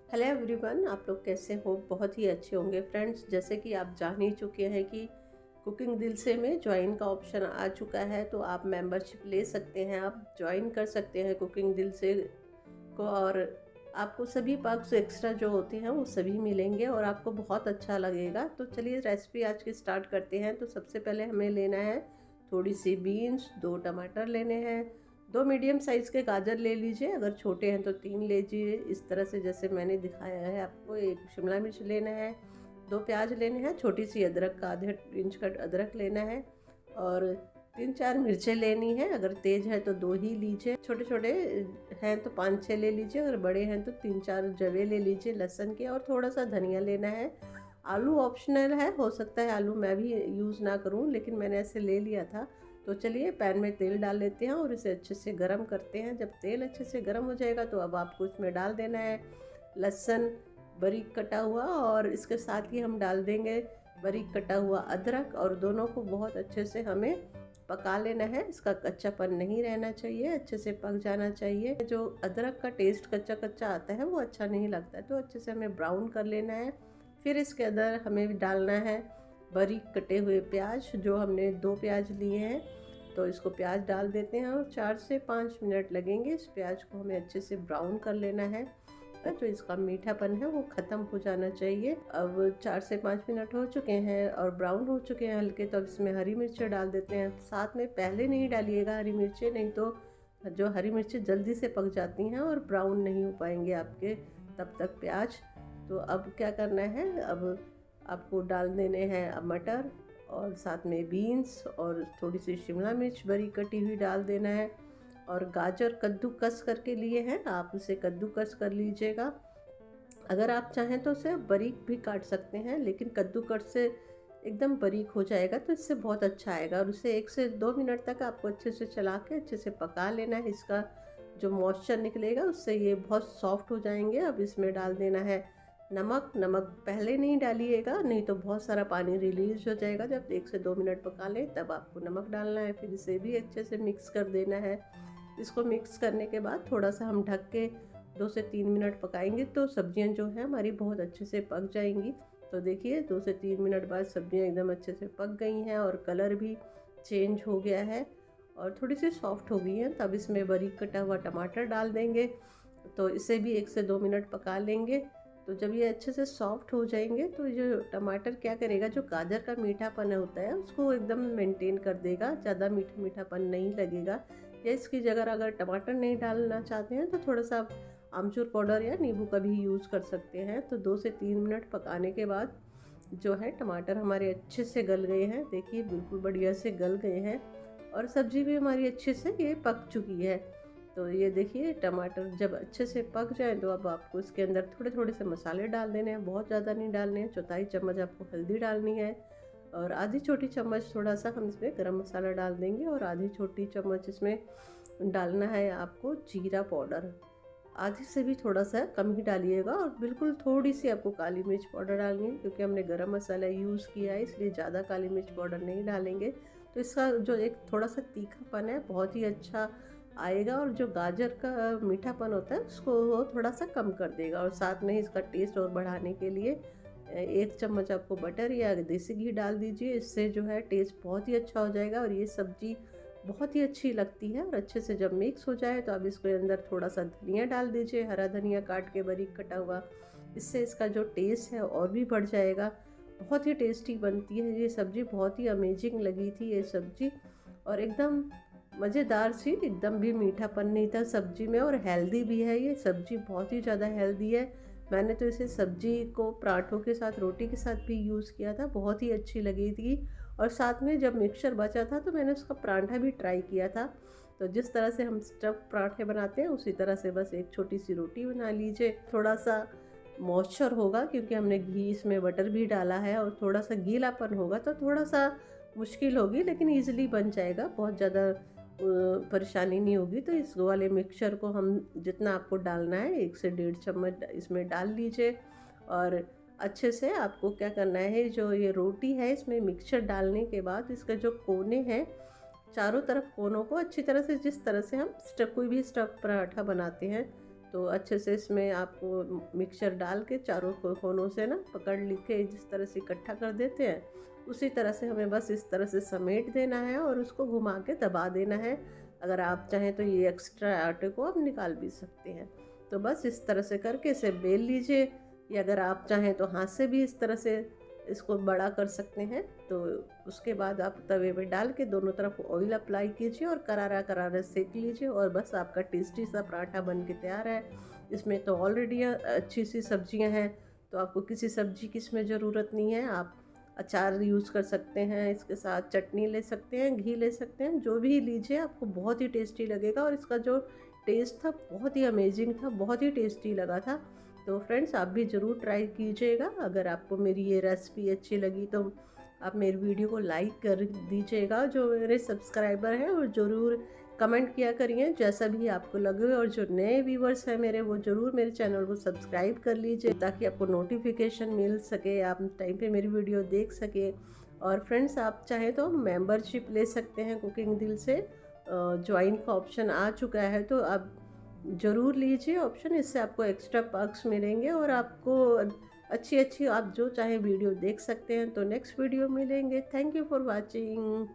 Hello everyone, आप लोग कैसे हो? बहुत ही अच्छे होंगे फ्रेंड्स। जैसे कि आप जान ही चुके हैं कि कुकिंग दिल से में ज्वाइन का ऑप्शन आ चुका है, तो आप मेंबरशिप ले सकते हैं, आप ज्वाइन कर सकते हैं कुकिंग दिल से को। और आपको सभी पर्क्स एक्स्ट्रा जो होते हैं वो सभी मिलेंगे और आपको बहुत अच्छा लगेगा। तो चलिए रेसिपी आज की स्टार्ट करते हैं। तो सबसे पहले हमें लेना है थोड़ी सी बीन्स, 2 टमाटर लेने हैं, 2 मीडियम साइज़ के गाजर ले लीजिए, अगर छोटे हैं तो 3 लीजिए इस तरह से जैसे मैंने दिखाया है आपको। 1 शिमला मिर्च लेना है, 2 प्याज लेने हैं, छोटी सी अदरक का आधे इंच का अदरक लेना है और 3-4 मिर्चें लेनी है। अगर तेज़ है तो 2 ही लीजिए, छोटे छोटे हैं तो 5-6 ले लीजिए, अगर बड़े हैं तो 3-4 जवे ले लीजिए लहसुन के, और थोड़ा सा धनिया लेना है। आलू ऑप्शनल है, हो सकता है आलू मैं भी यूज़ ना करूं, लेकिन मैंने ऐसे ले लिया था। तो चलिए पैन में तेल डाल लेते हैं और इसे अच्छे से गरम करते हैं। जब तेल अच्छे से गरम हो जाएगा तो अब आपको इसमें डाल देना है लहसुन बारीक कटा हुआ, और इसके साथ ही हम डाल देंगे बारीक कटा हुआ अदरक, और दोनों को बहुत अच्छे से हमें पका लेना है। इसका कच्चापन नहीं रहना चाहिए, अच्छे से पक जाना चाहिए। जो अदरक का टेस्ट कच्चा कच्चा आता है वो अच्छा नहीं लगता है, तो अच्छे से हमें ब्राउन कर लेना है। फिर इसके अंदर हमें डालना है बारीक कटे हुए प्याज, जो हमने 2 प्याज लिए हैं। तो इसको प्याज डाल देते हैं और 4 से 5 मिनट लगेंगे इस प्याज को हमें अच्छे से ब्राउन कर लेना है। जो इसका मीठापन है वो ख़त्म हो जाना चाहिए। अब 4 से 5 मिनट हो चुके हैं और ब्राउन हो चुके हैं हल्के, तो अब इसमें हरी मिर्चें डाल देते हैं। साथ में पहले नहीं डालिएगा हरी मिर्चें, नहीं तो जो हरी मिर्चें जल्दी से पक जाती हैं और ब्राउन नहीं हो पाएंगे आपके तब तक प्याज। तो अब क्या करना है, अब आपको डाल देने हैं अब मटर, और साथ में बीन्स और थोड़ी सी शिमला मिर्च बरी कटी हुई डाल देना है। और गाजर कद्दूकस करके लिए हैं, आप उसे कद्दूकस कर लीजिएगा। अगर आप चाहें तो उसे बारीक भी काट सकते हैं, लेकिन कद्दूकस से एकदम बारीक हो जाएगा तो इससे बहुत अच्छा आएगा। और उसे 1 से 2 मिनट तक आपको अच्छे से चला के अच्छे से पका लेना है। इसका जो मॉइस्चर निकलेगा उससे ये बहुत सॉफ्ट हो जाएंगे। अब इसमें डाल देना है नमक। नमक पहले नहीं डालिएगा, नहीं तो बहुत सारा पानी रिलीज हो जाएगा। जब 1 से 2 मिनट पका लें तब आपको नमक डालना है। फिर इसे भी अच्छे से मिक्स कर देना है। इसको मिक्स करने के बाद थोड़ा सा हम ढक के 2 से 3 मिनट पकाएंगे तो सब्जियां जो हैं हमारी बहुत अच्छे से पक जाएंगी। तो देखिए 2 से 3 मिनट बाद सब्जियां एकदम अच्छे से पक गई हैं और कलर भी चेंज हो गया है और थोड़ी सी सॉफ्ट हो गई हैं। तब इसमें बारीक कटा हुआ टमाटर डाल देंगे, तो इसे भी 1 से 2 मिनट पका लेंगे। तो जब ये अच्छे से सॉफ्ट हो जाएंगे तो जो टमाटर क्या करेगा, जो गाजर का मीठापन होता है उसको एकदम मेंटेन कर देगा, ज़्यादा मीठा मीठापन नहीं लगेगा। या इसकी जगह अगर टमाटर नहीं डालना चाहते हैं तो थोड़ा सा आमचूर पाउडर या नींबू का भी यूज़ कर सकते हैं। तो 2 से 3 मिनट पकाने के बाद जो है टमाटर हमारे अच्छे से गल गए हैं। देखिए बिल्कुल बढ़िया से गल गए हैं और सब्ज़ी भी हमारी अच्छे से ये पक चुकी है। तो ये देखिए टमाटर जब अच्छे से पक जाए तो अब आपको इसके अंदर थोड़े थोड़े से मसाले डाल देने हैं, बहुत ज़्यादा नहीं डालने हैं। 1/4 चम्मच आपको हल्दी डालनी है और आधी छोटी चम्मच थोड़ा सा हम इसमें गरम मसाला डाल देंगे, और आधी छोटी चम्मच इसमें डालना है आपको जीरा पाउडर। आधी से भी थोड़ा सा कम ही डालिएगा, और बिल्कुल थोड़ी सी आपको काली मिर्च पाउडर डालनी है, क्योंकि हमने गरम मसाला यूज़ किया है इसलिए ज़्यादा काली मिर्च पाउडर नहीं डालेंगे। तो इसका जो एक थोड़ा सा तीखापन है बहुत ही अच्छा आएगा, और जो गाजर का मीठापन होता है उसको वो थोड़ा सा कम कर देगा। और साथ में इसका टेस्ट और बढ़ाने के लिए 1 चम्मच आपको बटर या देसी घी डाल दीजिए, इससे जो है टेस्ट बहुत ही अच्छा हो जाएगा और ये सब्ज़ी बहुत ही अच्छी लगती है। और अच्छे से जब मिक्स हो जाए तो अब इसके अंदर थोड़ा सा धनिया डाल दीजिए, हरा धनिया काट के बारीक कटा हुआ, इससे इसका जो टेस्ट है और भी बढ़ जाएगा। बहुत ही टेस्टी बनती है ये सब्ज़ी, बहुत ही अमेजिंग लगी थी ये सब्ज़ी, और एकदम मज़ेदार सी, एकदम भी मीठापन नहीं था सब्ज़ी में, और हेल्दी भी है ये सब्ज़ी, बहुत ही ज़्यादा हेल्दी है। मैंने तो इसे सब्ज़ी को पराठों के साथ, रोटी के साथ भी यूज़ किया था, बहुत ही अच्छी लगी थी। और साथ में जब मिक्सचर बचा था तो मैंने उसका पराठा भी ट्राई किया था। तो जिस तरह से हम स्टफ़ पराठे बनाते हैं उसी तरह से बस एक छोटी सी रोटी बना लीजिए। थोड़ा सा मॉइस्चर होगा क्योंकि हमने घी इसमें बटर भी डाला है, और थोड़ा सा गीलापन होगा तो थोड़ा सा मुश्किल होगी, लेकिन ईज़िली बन जाएगा, बहुत ज़्यादा परेशानी नहीं होगी। तो इस वाले मिक्सचर को हम जितना आपको डालना है 1 से 1.5 चम्मच इसमें डाल लीजिए, और अच्छे से आपको क्या करना है, जो ये रोटी है इसमें मिक्सचर डालने के बाद इसके जो कोने हैं, चारों तरफ कोनों को अच्छी तरह से, जिस तरह से हम स्टफ कोई भी स्टफ पराठा बनाते हैं तो अच्छे से इसमें आपको मिक्सचर डाल के चारों कोनों से ना पकड़ के जिस तरह से इकट्ठा कर देते हैं, उसी तरह से हमें बस इस तरह से समेट देना है और उसको घुमा के दबा देना है। अगर आप चाहें तो ये एक्स्ट्रा आटे को आप निकाल भी सकते हैं। तो बस इस तरह से करके इसे बेल लीजिए, या अगर आप चाहें तो हाथ से भी इस तरह से इसको बड़ा कर सकते हैं। तो उसके बाद आप तवे पे डाल के दोनों तरफ ऑयल अप्लाई कीजिए और करारा करारा सेक लीजिए, और बस आपका टेस्टी सा पराठा बन के तैयार है। इसमें तो ऑलरेडी अच्छी सी सब्जियां हैं, तो आपको किसी सब्जी की इसमें ज़रूरत नहीं है। आप अचार यूज़ कर सकते हैं, इसके साथ चटनी ले सकते हैं, घी ले सकते हैं, जो भी लीजिए आपको बहुत ही टेस्टी लगेगा। और इसका जो टेस्ट था बहुत ही अमेजिंग था, बहुत ही टेस्टी लगा था। तो फ्रेंड्स आप भी ज़रूर ट्राई कीजिएगा। अगर आपको मेरी ये रेसिपी अच्छी लगी तो आप मेरी वीडियो को लाइक कर दीजिएगा। जो मेरे सब्सक्राइबर हैं वो ज़रूर कमेंट किया करिए जैसा भी आपको लगे, और जो नए व्यूवर्स हैं मेरे वो ज़रूर मेरे चैनल को सब्सक्राइब कर लीजिए ताकि आपको नोटिफिकेशन मिल सके, आप टाइम पे मेरी वीडियो देख सके। और फ्रेंड्स आप चाहें तो मेंबरशिप ले सकते हैं कुकिंग दिल से, ज्वाइन का ऑप्शन आ चुका है, तो आप ज़रूर लीजिए ऑप्शन। इससे आपको एक्स्ट्रा पर्क्स मिलेंगे और आपको अच्छी अच्छी आप जो चाहे वीडियो देख सकते हैं। तो नेक्स्ट वीडियो मिलेंगे। Thank you for watching.